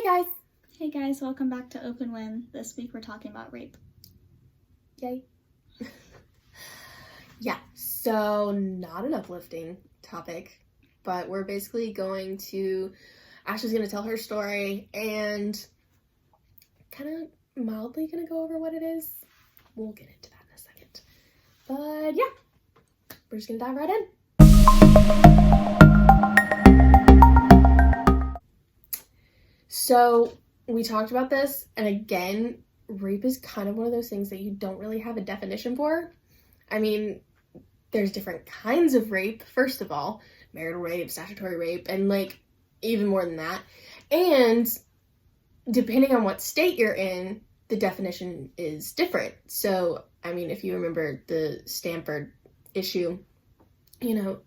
Hey guys! Hey guys, welcome back to Open Win. This week we're talking about rape. Yay. Yeah, so not an uplifting topic, but we're basically Ashley's going to tell her story and kind of mildly going to go over what it is. We'll get into that in a second. But yeah, we're just going to dive right in. So we talked about this, and again, rape is kind of one of those things that you don't really have a definition for. I mean, there's different kinds of rape, first of all, marital rape, statutory rape, and even more than that. And depending on what state you're in, the definition is different. So, I mean, if you remember the Stanford issue, I would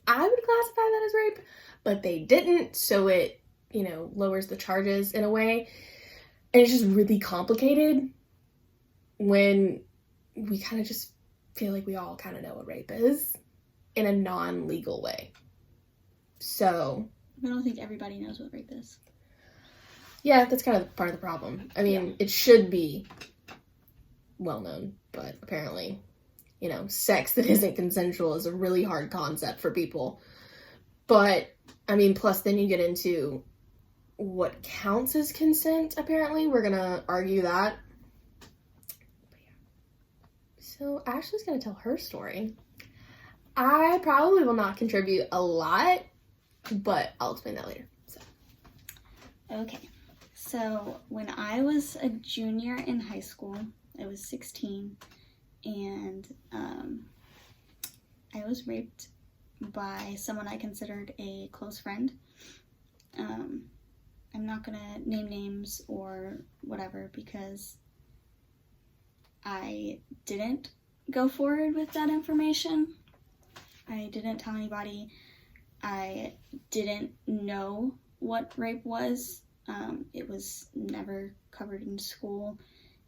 classify that as rape, but they didn't, so it lowers the charges in a way. And it's just really complicated when we kind of just feel like we all kind of know what rape is in a non-legal way. So I don't think everybody knows what rape is. Yeah, that's kind of part of the problem. I mean, It should be well known, but apparently, sex that isn't consensual is a really hard concept for people. But, I mean, plus then you get into what counts as consent, apparently. We're gonna argue that. So Ashley's gonna tell her story. I probably will not contribute a lot, but I'll explain that later. Okay, so when I was a junior in high school, I was 16, and I was raped by someone I considered a close friend. I'm not going to name names or whatever because I didn't go forward with that information. I didn't tell anybody. I didn't know what rape was. It was never covered in school.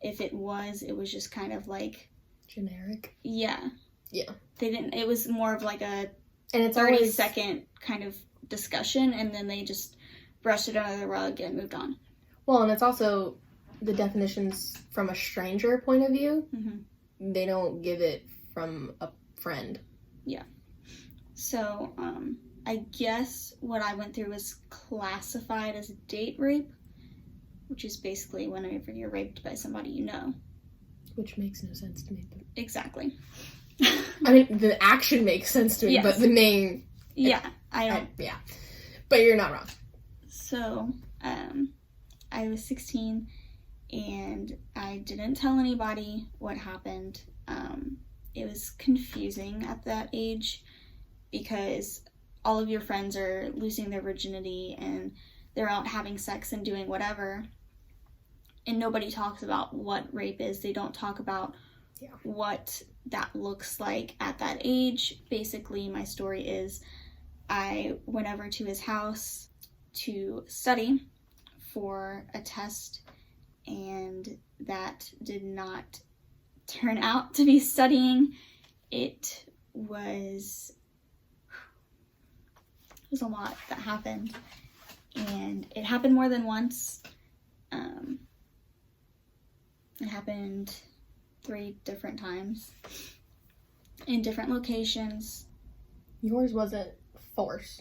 If it was just kind of like... generic? Yeah. Yeah. It was more of like a and it's 30-second kind of discussion, and then they just brushed it under the rug and moved on. Well, and it's also the definitions from a stranger point of view. Mm-hmm. They don't give it from a friend. Yeah. So, I guess what I went through was classified as date rape, which is basically whenever you're raped by somebody you know. Which makes no sense to me. But... Exactly. I mean, the action makes sense to me, yes. But the name... Yeah, I don't... yeah. But you're not wrong. So, I was 16, and I didn't tell anybody what happened. It was confusing at that age because all of your friends are losing their virginity and they're out having sex and doing whatever, and nobody talks about what rape is. They don't talk about what that looks like at that age. Basically, my story is I went over to his house to study for a test, and that did not turn out to be studying. It was a lot that happened, and it happened more than once. It happened 3 different times in different locations. Yours wasn't force,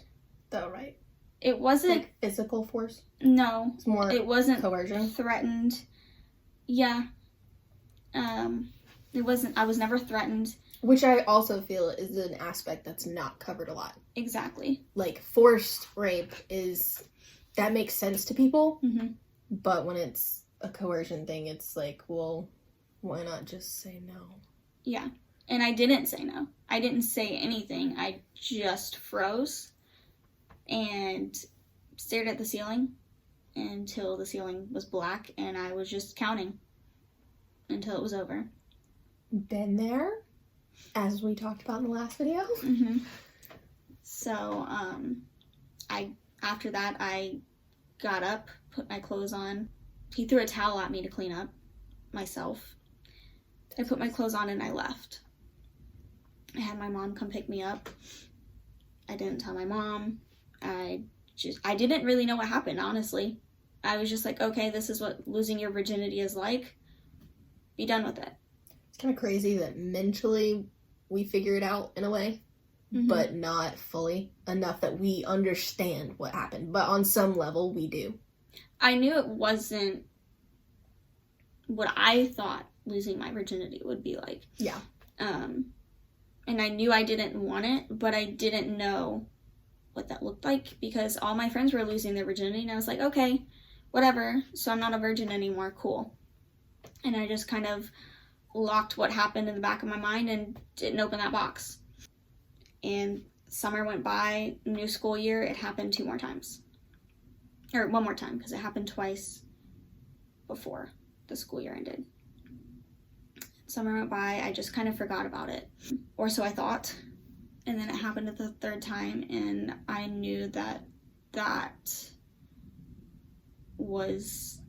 though, right? It wasn't like physical force. No, it's more. It wasn't coercion. Threatened. Yeah. It wasn't. I was never threatened. Which I also feel is an aspect that's not covered a lot. Exactly. Like forced rape that makes sense to people, mm-hmm. But when it's a coercion thing, it's like, well, why not just say no? Yeah. And I didn't say no. I didn't say anything. I just froze and stared at the ceiling until the ceiling was black, and I was just counting until it was over. Been there, as we talked about in the last video. Mm-hmm. So, after that, I got up, put my clothes on. He threw a towel at me to clean up myself. I put my clothes on and I left. I had my mom come pick me up. I didn't tell my mom. I didn't really know what happened, honestly. I was just like, okay, this is what losing your virginity is like. Be done with it. It's kind of crazy that mentally we figure it out in a way, but not fully enough that we understand what happened. But on some level, we do. I knew it wasn't what I thought losing my virginity would be like. Yeah. And I knew I didn't want it, but I didn't know what that looked like because all my friends were losing their virginity, and I was like, okay, whatever. So I'm not a virgin anymore. Cool. And I just kind of locked what happened in the back of my mind and didn't open that box. And summer went by, new school year, it happened 2 more times. Or 1 more time, because it happened twice before the school year ended. Summer went by, I just kind of forgot about it. Or so I thought. And then it happened the 3rd time, and I knew that that was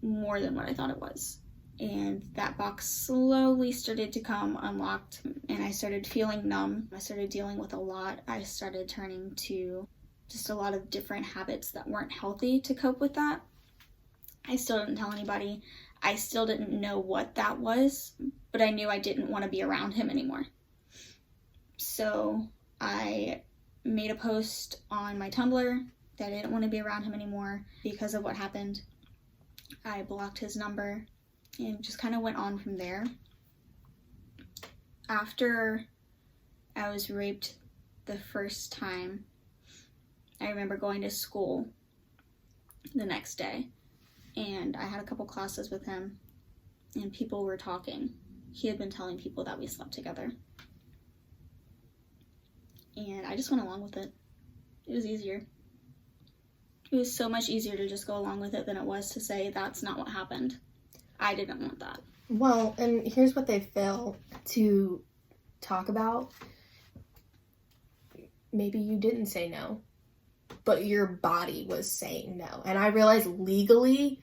more than what I thought it was. And that box slowly started to come unlocked, and I started feeling numb. I started dealing with a lot. I started turning to just a lot of different habits that weren't healthy to cope with that. I still didn't tell anybody. I still didn't know what that was, but I knew I didn't want to be around him anymore. So I made a post on my Tumblr that I didn't want to be around him anymore because of what happened. I blocked his number and just kind of went on from there. After I was raped the first time, I remember going to school the next day, and I had a couple classes with him, and people were talking. He had been telling people that we slept together. And I just went along with it. It was easier. It was so much easier to just go along with it than it was to say that's not what happened. I didn't want that. Well, and here's what they fail to talk about. Maybe you didn't say no, but your body was saying no. And I realize legally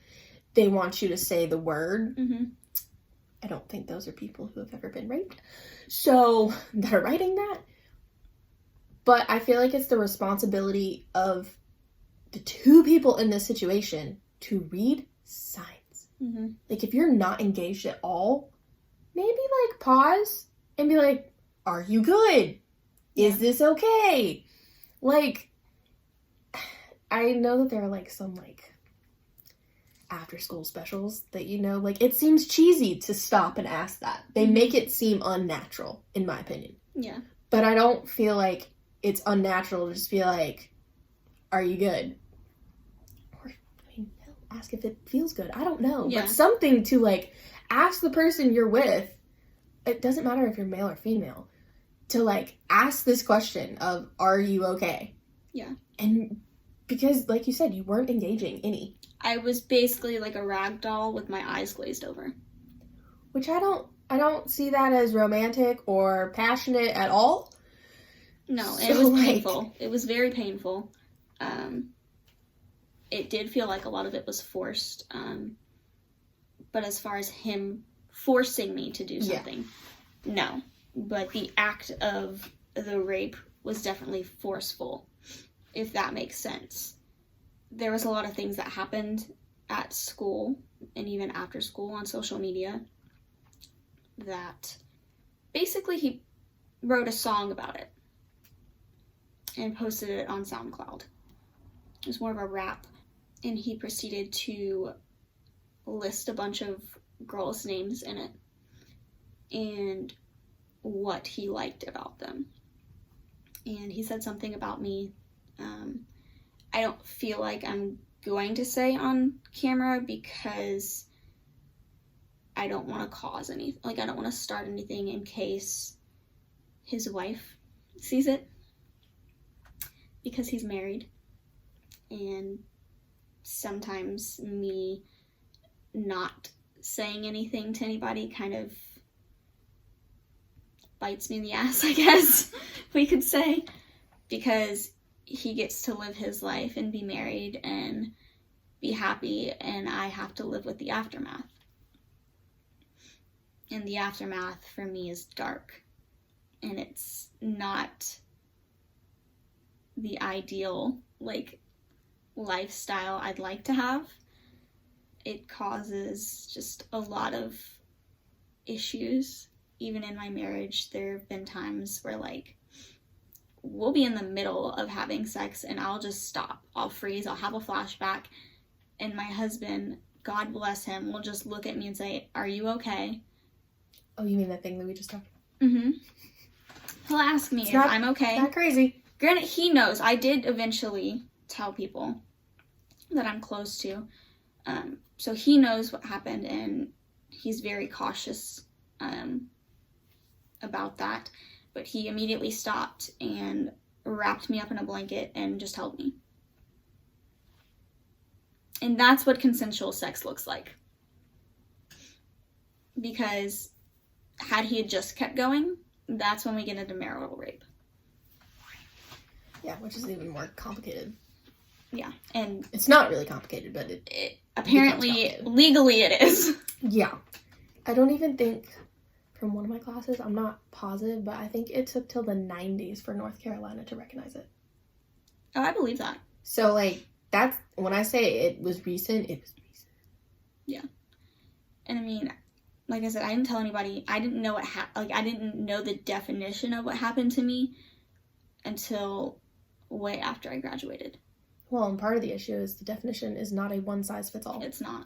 they want you to say the word. I don't think those are people who have ever been raped, so that are writing that. But I feel like it's the responsibility of the 2 people in this situation to read signs. Like, if you're not engaged at all, maybe, like, pause and be like, are you good? Is this okay? Like, I know that there are, like, some, like, after-school specials that, you know, like, it seems cheesy to stop and ask that. They make it seem unnatural, in my opinion. Yeah. But I don't feel like it's unnatural to just be like, are you good? Or, I mean, ask if it feels good. I don't know. Yeah. But something to, like, ask the person you're with, it doesn't matter if you're male or female, to, like, ask this question of, are you okay? Yeah. And because, like you said, you weren't engaging any. I was basically like a rag doll with my eyes glazed over. Which I don't see that as romantic or passionate at all. No, it was painful. It was very painful. It did feel like a lot of it was forced. But as far as him forcing me to do something, no. But the act of the rape was definitely forceful, if that makes sense. There was a lot of things that happened at school and even after school on social media that basically he wrote a song about it and posted it on SoundCloud. It was more of a rap, and he proceeded to list a bunch of girls' names in it and what he liked about them. And he said something about me. I don't feel like I'm going to say on camera because I don't want to cause anything. Like, I don't want to start anything in case his wife sees it, because he's married. And sometimes me not saying anything to anybody kind of bites me in the ass, I guess we could say, because he gets to live his life and be married and be happy, and I have to live with the aftermath. And the aftermath for me is dark, and it's not the ideal, like, lifestyle I'd like to have. It causes just a lot of issues. Even in my marriage, there have been times where, like, we'll be in the middle of having sex and I'll just stop. I'll freeze. I'll have a flashback. And my husband, God bless him, will just look at me and say, "Are you okay?" Oh, you mean that thing that we just talked about? Mm-hmm. He'll ask me if I'm okay. Not crazy. Granted, he knows. I did eventually tell people that I'm close to. So he knows what happened, and he's very cautious about that. But he immediately stopped and wrapped me up in a blanket and just held me. And that's what consensual sex looks like. Because had he just kept going, that's when we get into marital rape. Yeah, which is even more complicated. Yeah, and it's not really complicated, but it apparently, legally it is. Yeah. I don't even think, from one of my classes, I'm not positive, but I think it took till the 90s for North Carolina to recognize it. Oh, I believe that. So, like, that's, when I say it was recent, it was recent. Yeah. And I mean, like I said, I didn't tell anybody. I didn't know I didn't know the definition of what happened to me until way after I graduated. Well, and part of the issue is the definition is not a one-size-fits-all. It's not.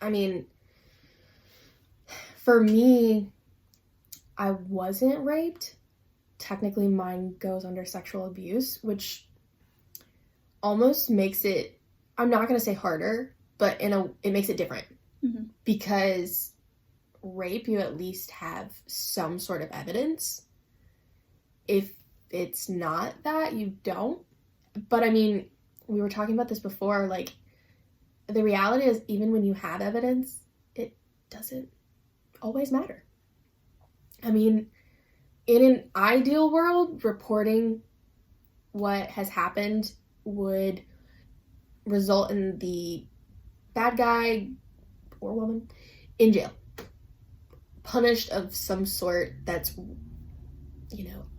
I mean, for me, I wasn't raped. Technically, mine goes under sexual abuse, which almost makes it, I'm not going to say harder, but it makes it different. Mm-hmm. Because rape, you at least have some sort of evidence. If it's not that, you don't. But I mean, we were talking about this before, like, the reality is, even when you have evidence, it doesn't always matter. I mean, in an ideal world, reporting what has happened would result in the bad guy or woman in jail, punished of some sort that's,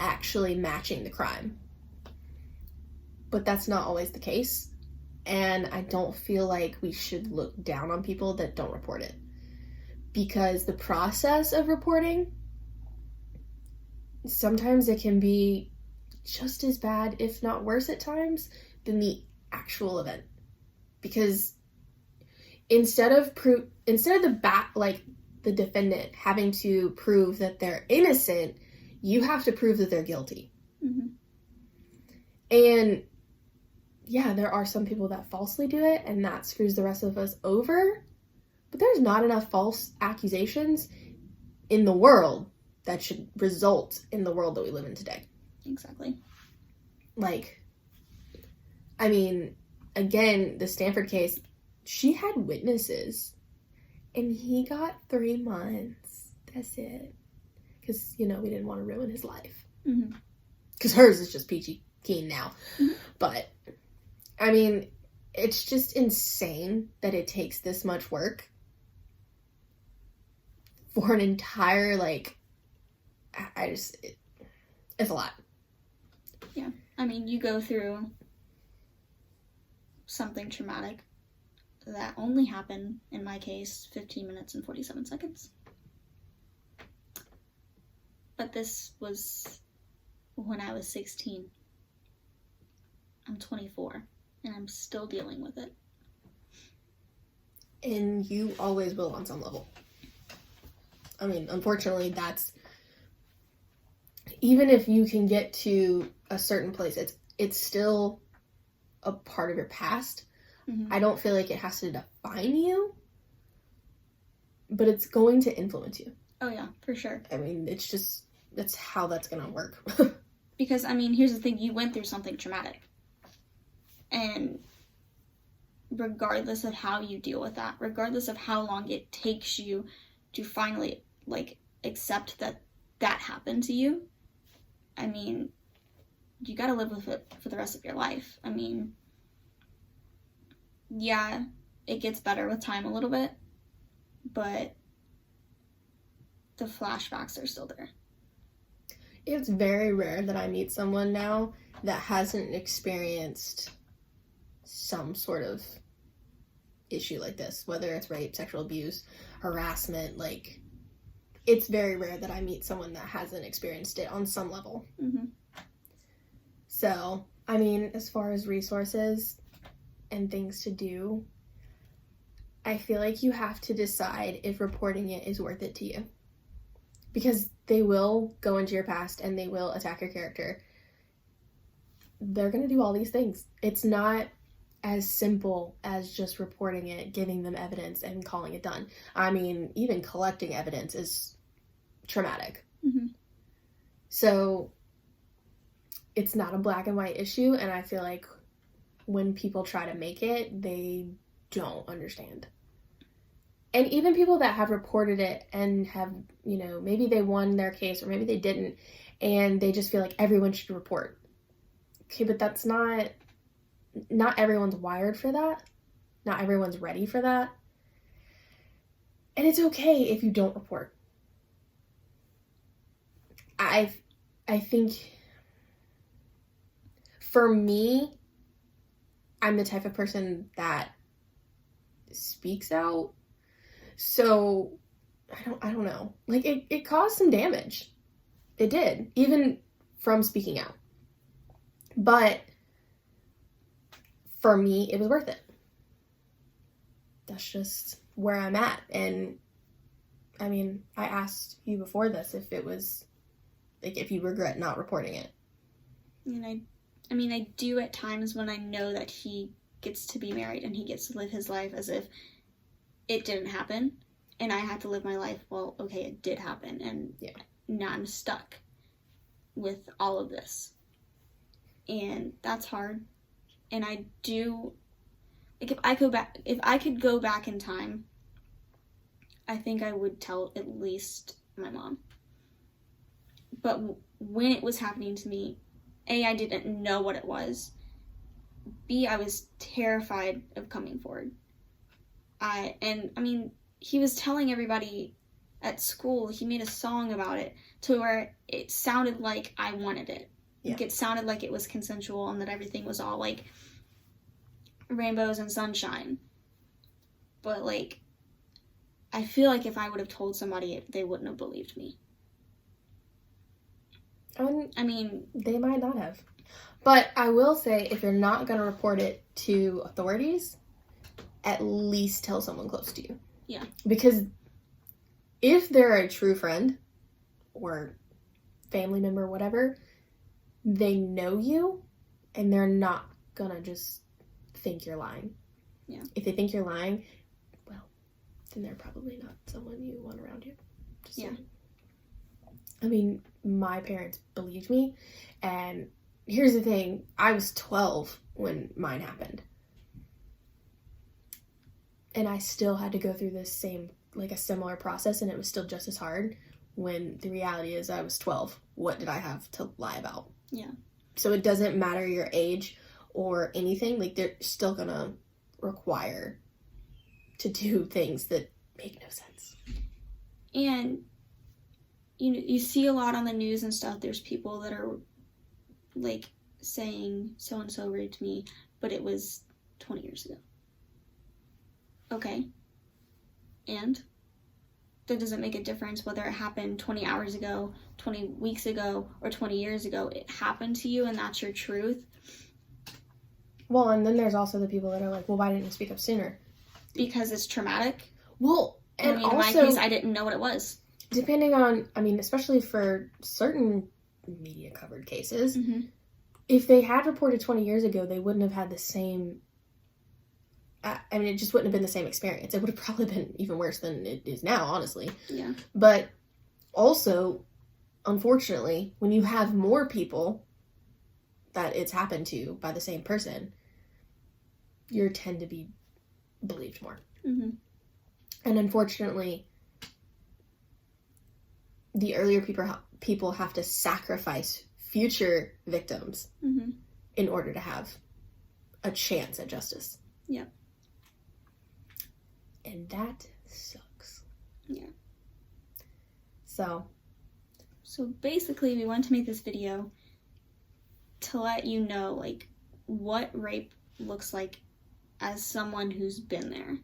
actually matching the crime. But that's not always the case, and I don't feel like we should look down on people that don't report it, because the process of reporting, sometimes it can be just as bad, if not worse at times, than the actual event. Because instead of the defendant having to prove that they're innocent, you have to prove that they're guilty. Mm-hmm. And yeah, there are some people that falsely do it, and that screws the rest of us over. But there's not enough false accusations in the world that should result in the world that we live in today. Exactly. Like, I mean, again, the Stanford case, she had witnesses, and he got 3 months. That's it. Because, we didn't want to ruin his life. Mm-hmm. Because hers is just peachy keen now. Mm-hmm. But, I mean, it's just insane that it takes this much work for an entire, it's a lot. Yeah. I mean, you go through something traumatic that only happened, in my case, 15 minutes and 47 seconds. But this was when I was 16. I'm 24, and I'm still dealing with it. And you always will on some level. I mean, unfortunately, that's, even if you can get to a certain place, it's still a part of your past. Mm-hmm. I don't feel like it has to define you, but it's going to influence you. Oh yeah, for sure. I mean, that's how that's gonna work. Because, I mean, here's the thing, you went through something traumatic. And regardless of how you deal with that, regardless of how long it takes you to finally, accept that happened to you, I mean, you gotta live with it for the rest of your life. I mean, yeah, it gets better with time a little bit, but the flashbacks are still there. It's very rare that I meet someone now that hasn't experienced some sort of issue like this, whether it's rape, sexual abuse, harassment. Like, it's very rare that I meet someone that hasn't experienced it on some level. Mm-hmm. So, I mean, as far as resources and things to do, I feel like you have to decide if reporting it is worth it to you. Because they will go into your past and they will attack your character. They're going to do all these things. It's not as simple as just reporting it, giving them evidence, and calling it done. I mean, even collecting evidence is traumatic. Mm-hmm. So, it's not a black and white issue, and I feel like when people try to make it, they don't understand. And even people that have reported it and have, you know, maybe they won their case or maybe they didn't, and they just feel like everyone should report. Okay, but that's not everyone's wired for that. Not everyone's ready for that. And it's okay if you don't report. I think for me, I'm the type of person that speaks out. So, I don't know. Like, it caused some damage. It did. Even from speaking out. But for me, it was worth it. That's just where I'm at. And, I mean, I asked you before this if it was, like, if you regret not reporting it. And I do at times when I know that he gets to be married and he gets to live his life as if it didn't happen, and I had to live my life, well, okay, it did happen, and now I'm stuck with all of this. And that's hard. And I do, like, if I could go back in time, I think I would tell at least my mom. But when it was happening to me, A, I didn't know what it was. B, I was terrified of coming forward. He was telling everybody at school, he made a song about it to where it sounded like I wanted it. Yeah. Like, it sounded like it was consensual and that everything was all, like, rainbows and sunshine. But, like, I feel like if I would have told somebody, they wouldn't have believed me. I mean, they might not have. But I will say, if you're not going to report it to authorities, at least tell someone close to you. Yeah. Because if they're a true friend or family member, whatever, they know you and they're not going to just think you're lying. Yeah. If they think you're lying, well, then they're probably not someone you want around you. Just saying. I mean, my parents believed me, and here's the thing, I was 12 when mine happened. And I still had to go through this same, like, a similar process, and it was still just as hard, when the reality is I was 12. What did I have to lie about? Yeah. So it doesn't matter your age or anything, like, they're still gonna require to do things that make no sense. And you see a lot on the news and stuff, there's people that are, like, saying so-and-so raped me, but it was 20 years ago. Okay. And that doesn't make a difference whether it happened 20 hours ago, 20 weeks ago, or 20 years ago. It happened to you, and that's your truth. Well, and then there's also the people that are like, well, why didn't you speak up sooner? Because it's traumatic. Well, and in also, my case, I didn't know what it was. Depending on, especially for certain media-covered cases, Mm-hmm. if they had reported 20 years ago, they wouldn't have had the same, it just wouldn't have been the same experience. It would have probably been even worse than it is now, honestly. Yeah. But also, unfortunately, when you have more people that it's happened to by the same person, you tend to be believed more. Mm-hmm. And unfortunately, the earlier people have to sacrifice future victims Mm-hmm. in order to have a chance at justice. Yeah. And that sucks. Yeah. So basically, we want to make this video to let you know, like, what rape looks like as someone who's been there.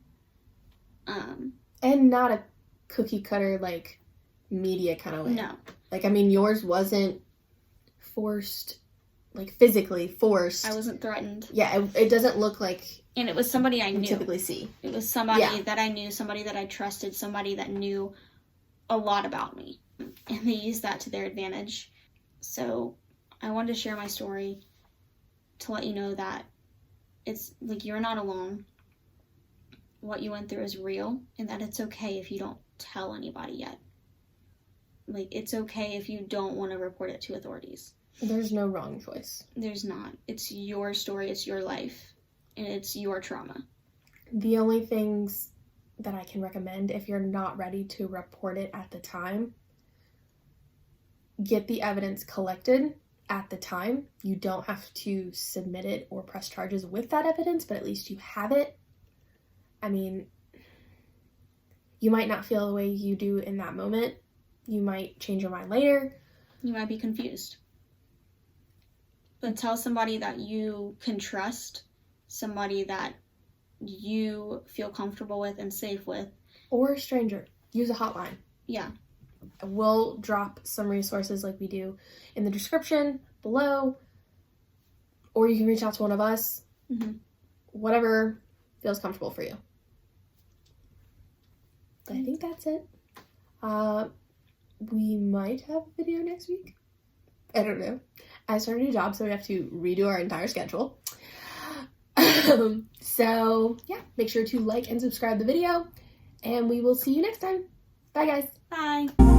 And not a cookie cutter, like, media kind of way. No. Like, I mean, yours wasn't forced, like, physically forced. I wasn't threatened. Yeah, it doesn't look like And it was somebody I you knew. typically see. It was somebody that I knew, somebody that I trusted, somebody that knew a lot about me. And they used that to their advantage. So I wanted to share my story to let you know that it's like you're not alone. What you went through is real, and that it's okay if you don't tell anybody yet. Like, it's okay if you don't want to report it to authorities. There's no wrong choice. There's not. It's your story, it's your life, and it's your trauma. The only things that I can recommend, if you're not ready to report it at the time, get the evidence collected at the time. You don't have to submit it or press charges with that evidence, but at least you have it. I mean, you might not feel the way you do in that moment. You might change your mind later. You might be confused. But tell somebody that you can trust, somebody that you feel comfortable with and safe with. Or a stranger. Use a hotline. Yeah. We'll drop some resources like we do in the description below. Or you can reach out to one of us. Mm-hmm. Whatever feels comfortable for you. I think that's it. We might have a video next week. I don't know. I started a new job, so we have to redo our entire schedule. So, yeah, make sure to like and subscribe the video, and we will see you next time. Bye, guys. Bye.